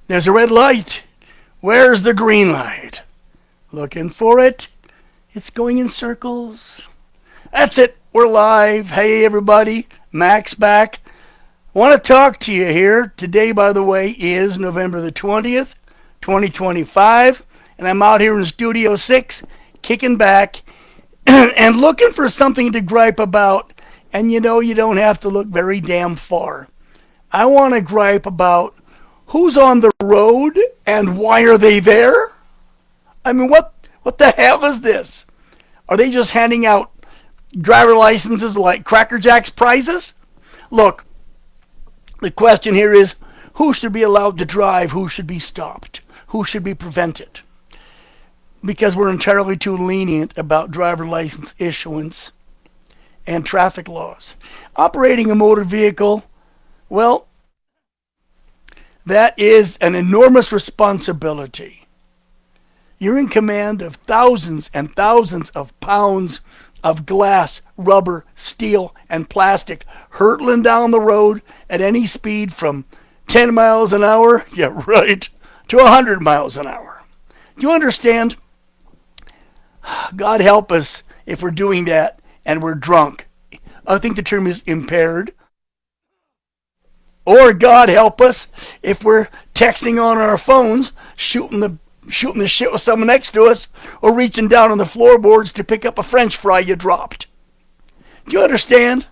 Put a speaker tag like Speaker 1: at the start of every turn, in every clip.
Speaker 1: There's a red light. Where's the green light? Looking for it. It's going in circles. That's it. We're live. Hey, everybody. Max back. Want to talk to you here. Today, by the way, is November the 20th, 2025. And I'm out here in Studio 6, kicking back and looking for something to gripe about. And you know, you don't have to look very damn far. I want to gripe about who's on the road and why are they there? I mean, what the hell is this? Are they just handing out driver licenses like Cracker Jack's prizes? Look, the question here is, who should be allowed to drive? Who should be stopped? Who should be prevented? Because we're entirely too lenient about driver license issuance and traffic laws. Operating a motor vehicle, well, that is an enormous responsibility. You're in command of thousands and thousands of pounds of glass, rubber, steel, and plastic hurtling down the road at any speed from 10 miles an hour, yeah, right, to 100 miles an hour. Do you understand? God help us if we're doing that and we're drunk. I think the term is impaired. Or God help us if we're texting on our phones, shooting the shit with someone next to us, or reaching down on the floorboards to pick up a French fry you dropped. Do you understand?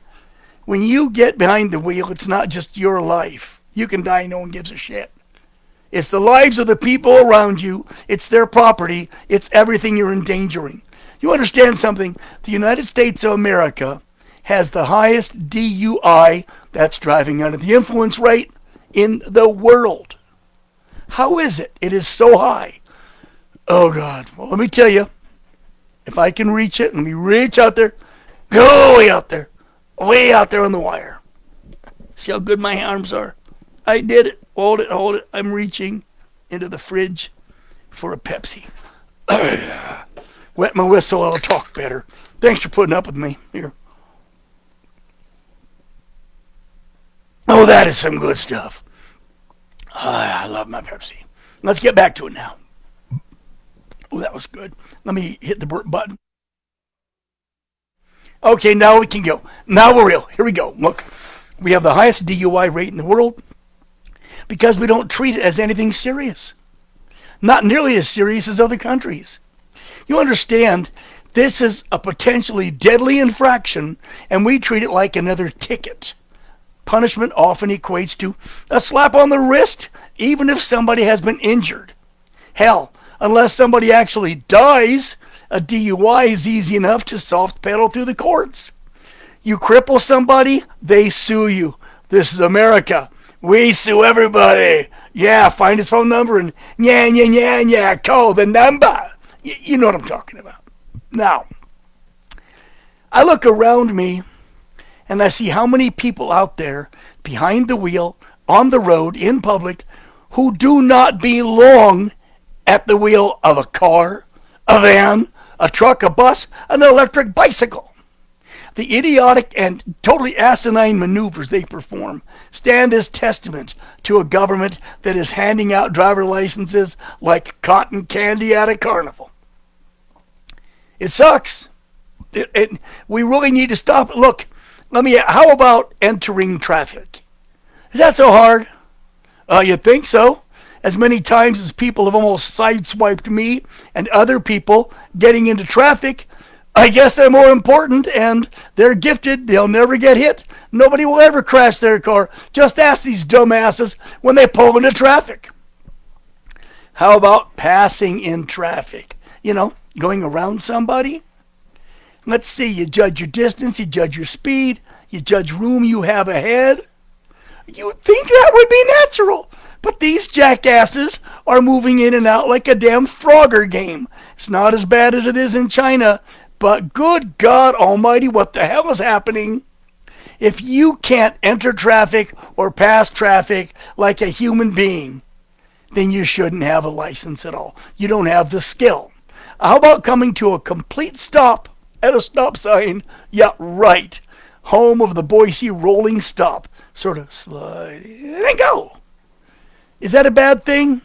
Speaker 1: When you get behind the wheel, it's not just your life. You can die, no one gives a shit. It's the lives of the people around you. It's their property. It's everything you're endangering. You understand something? The United States of America has the highest DUI, that's driving under the influence rate, in the world. How is it? It is so high. Oh, God. Well, let me tell you, if I can reach it, let me reach out there, go way out there on the wire. See how good my arms are? I did it. Hold it. I'm reaching into the fridge for a Pepsi. Wet my whistle, I'll talk better. Thanks for putting up with me. Here. Oh, that is some good stuff. I love my Pepsi. Let's get back to it now. Oh, that was good. Let me hit the button. Okay, now we can go. Now we're real. Here we go. Look, we have the highest DUI rate in the world because we don't treat it as anything serious. Not nearly as serious as other countries. You understand, this is a potentially deadly infraction, and we treat it like another ticket. Punishment often equates to a slap on the wrist, even if somebody has been injured. Hell, unless somebody actually dies, a DUI is easy enough to soft pedal through the courts. You cripple somebody, they sue you. This is America. We sue everybody. Yeah, find his phone number and call the number. You know what I'm talking about. Now, I look around me and I see how many people out there behind the wheel, on the road, in public, who do not belong at the wheel of a car, a van, a truck, a bus, an electric bicycle. The idiotic and totally asinine maneuvers they perform stand as testament to a government that is handing out driver licenses like cotton candy at a carnival. It sucks. We really need to stop it. Look, how about entering traffic? Is that so hard? You'd think so. As many times as people have almost sideswiped me and other people getting into traffic, I guess they're more important and they're gifted. They'll never get hit. Nobody will ever crash their car. Just ask these dumbasses when they pull into traffic. How about passing in traffic? Going around somebody? Let's see, you judge your distance, you judge your speed, you judge room you have ahead. You would think that would be natural. But these jackasses are moving in and out like a damn Frogger game. It's not as bad as it is in China, but good God almighty, what the hell is happening? If you can't enter traffic or pass traffic like a human being, then you shouldn't have a license at all. You don't have the skill. How about coming to a complete stop at a stop sign? Yeah, right. Home of the Boise rolling stop. Sort of slide in and go. Is that a bad thing?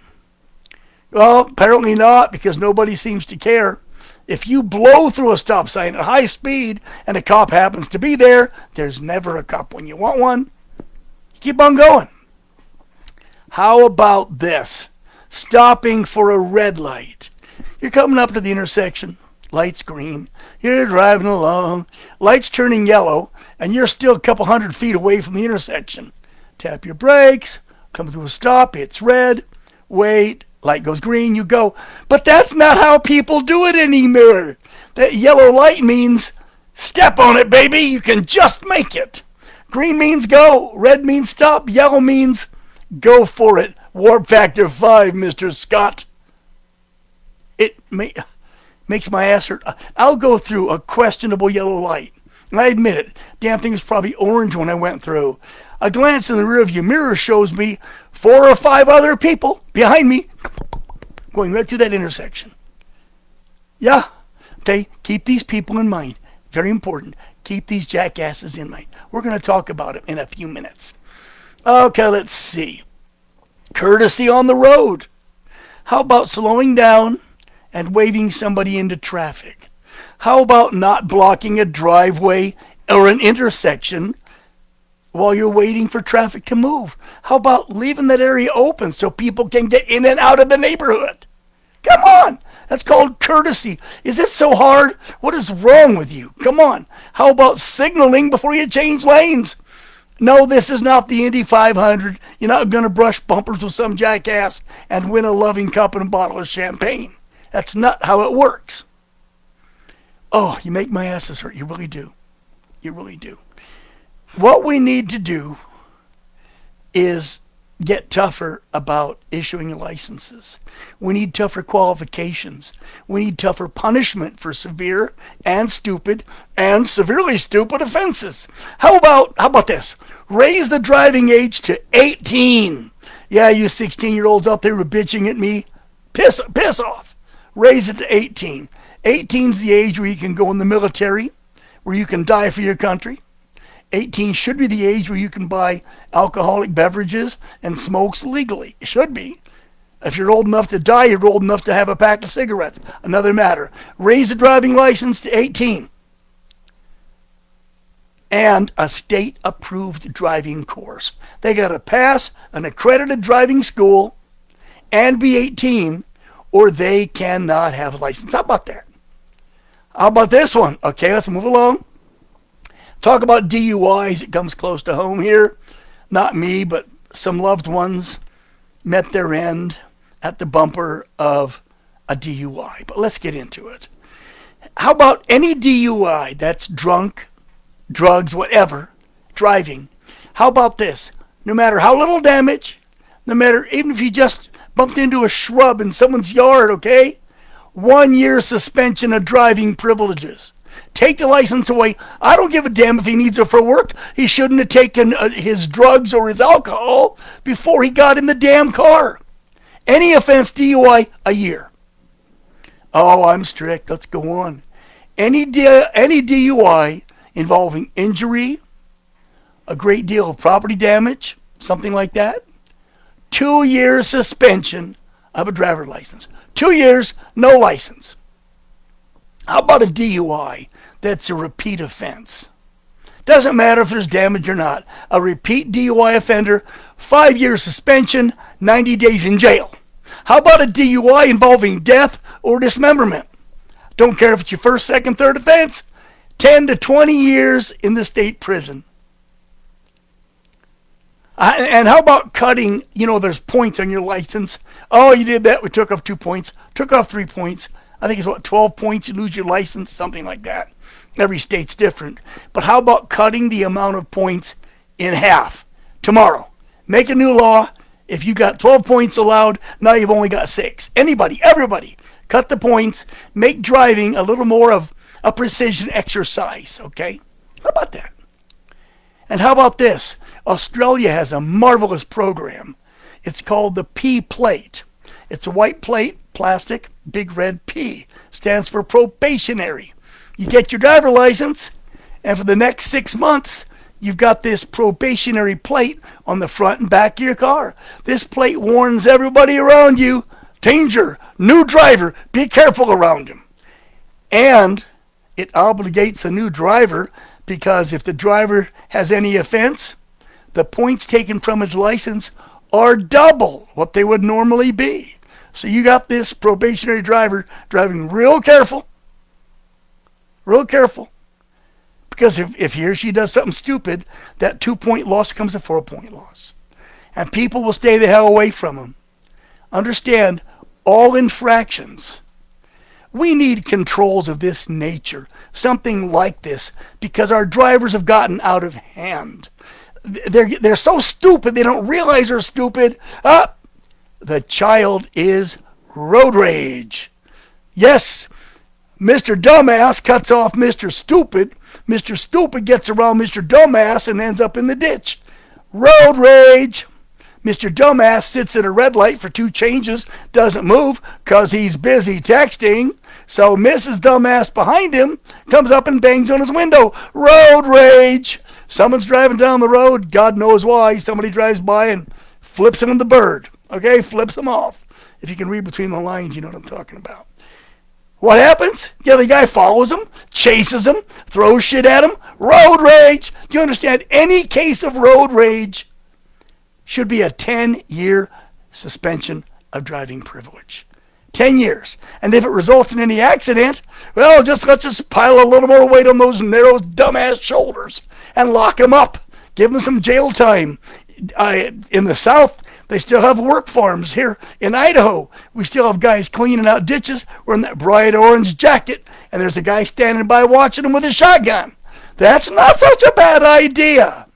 Speaker 1: Well, apparently not, because nobody seems to care. If you blow through a stop sign at high speed and a cop happens to be there, there's never a cop when you want one. Keep on going. How about this? Stopping for a red light. You're coming up to the intersection. Light's green. You're driving along. Light's turning yellow, and you're still a couple 100 feet away from the intersection. Tap your brakes. Come to a stop. It's red. Wait. Light goes green. You go. But that's not how people do it anymore. That yellow light means step on it, baby. You can just make it. Green means go. Red means stop. Yellow means go for it. Warp factor 5, Mr. Scott. It makes my ass hurt. I'll go through a questionable yellow light. And I admit it. Damn thing was probably orange when I went through. A glance in the rearview mirror shows me 4 or 5 other people behind me going right through that intersection. Yeah. Okay. Keep these people in mind. Very important. Keep these jackasses in mind. We're going to talk about it in a few minutes. Okay, let's see. Courtesy on the road. How about slowing down and waving somebody into traffic? How about not blocking a driveway or an intersection while you're waiting for traffic to move? How about leaving that area open so people can get in and out of the neighborhood? Come on. That's called courtesy. Is it so hard? What is wrong with you? Come on. How about signaling before you change lanes? No, this is not the Indy 500. You're not going to brush bumpers with some jackass and win a loving cup and a bottle of champagne. That's not how it works. Oh, you make my asses hurt. You really do. You really do. What we need to do is get tougher about issuing licenses. We need tougher qualifications. We need tougher punishment for severe and stupid and severely stupid offenses. How about this? Raise the driving age to 18. Yeah, you 16-year-olds out there who are bitching at me, piss off. Raise it to 18. 18's the age where you can go in the military, where you can die for your country. 18 should be the age where you can buy alcoholic beverages and smokes legally. It should be. If you're old enough to die, you're old enough to have a pack of cigarettes. Another matter. Raise the driving license to 18. And a state-approved driving course. They got to pass an accredited driving school and be 18, or they cannot have a license. How about that? How about this one? Okay, let's move along. Talk about DUIs. It comes close to home here. Not me, but some loved ones met their end at the bumper of a DUI. But let's get into it. How about any DUI that's drunk, drugs, whatever, driving? How about this? No matter how little damage, no matter, even if you just bumped into a shrub in someone's yard, okay? 1 year suspension of driving privileges. Take the license away. I don't give a damn if he needs it for work. He shouldn't have taken his drugs or his alcohol before he got in the damn car. Any offense, DUI, a year. Oh, I'm strict. Let's go on. Any DUI involving injury, a great deal of property damage, something like that, 2 years suspension of a driver's license. 2 years, no license. How about a DUI that's a repeat offense? Doesn't matter if there's damage or not. A repeat DUI offender, 5 years suspension, 90 days in jail. How about a DUI involving death or dismemberment? Don't care if it's your first, second, third offense. 10 to 20 years in the state prison. And how about cutting, there's points on your license. Oh, you did that. We took off 2 points. Took off 3 points. I think it's 12 points, you lose your license, something like that. Every state's different. But how about cutting the amount of points in half tomorrow? Make a new law. If you got 12 points allowed, now you've only got 6. Anybody, everybody, cut the points. Make driving a little more of a precision exercise, okay? How about that? And how about this? Australia has a marvelous program. It's called the P plate. It's a white plate, plastic, big red P. Stands for probationary. You get your driver license, and for the next 6 months, you've got this probationary plate on the front and back of your car. This plate warns everybody around you, danger, new driver, be careful around him. And it obligates the new driver, because if the driver has any offense, the points taken from his license are double what they would normally be. So you got this probationary driver driving real careful, because if he or she does something stupid, that 2-point loss becomes a 4-point loss. And people will stay the hell away from him. Understand, all infractions, we need controls of this nature, something like this, because our drivers have gotten out of hand. They're so stupid, they don't realize they're stupid. The child is road rage. Yes, Mr. Dumbass cuts off Mr. Stupid. Mr. Stupid gets around Mr. Dumbass and ends up in the ditch. Road rage. Mr. Dumbass sits at a red light for 2 changes, doesn't move because he's busy texting. So Mrs. Dumbass behind him comes up and bangs on his window. Road rage. Someone's driving down the road, God knows why. Somebody drives by and flips him the bird. Okay, flips him off. If you can read between the lines, you know what I'm talking about. What happens? The other guy follows him, chases him, throws shit at him. Road rage. Do you understand? Any case of road rage should be a 10-year suspension of driving privilege. 10 years. And if it results in any accident, well, let's just pile a little more weight on those narrow, dumbass shoulders and lock them up. Give them some jail time. In the South, they still have work farms. Here in Idaho, we still have guys cleaning out ditches wearing that bright orange jacket, and there's a guy standing by watching them with a shotgun. That's not such a bad idea.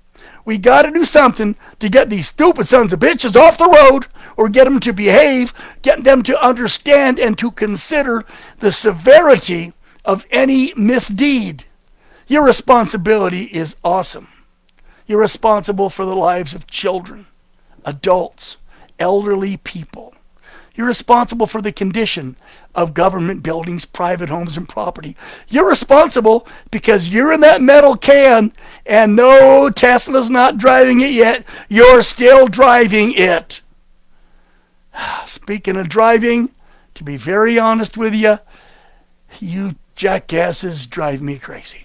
Speaker 1: We got to do something to get these stupid sons of bitches off the road, or get them to behave, get them to understand and to consider the severity of any misdeed. Your responsibility is awesome. You're responsible for the lives of children, adults, elderly people. You're responsible for the condition of government buildings, private homes, and property. You're responsible because you're in that metal can, and no, Tesla's not driving it yet. You're still driving it. Speaking of driving, to be very honest with you, you jackasses drive me crazy.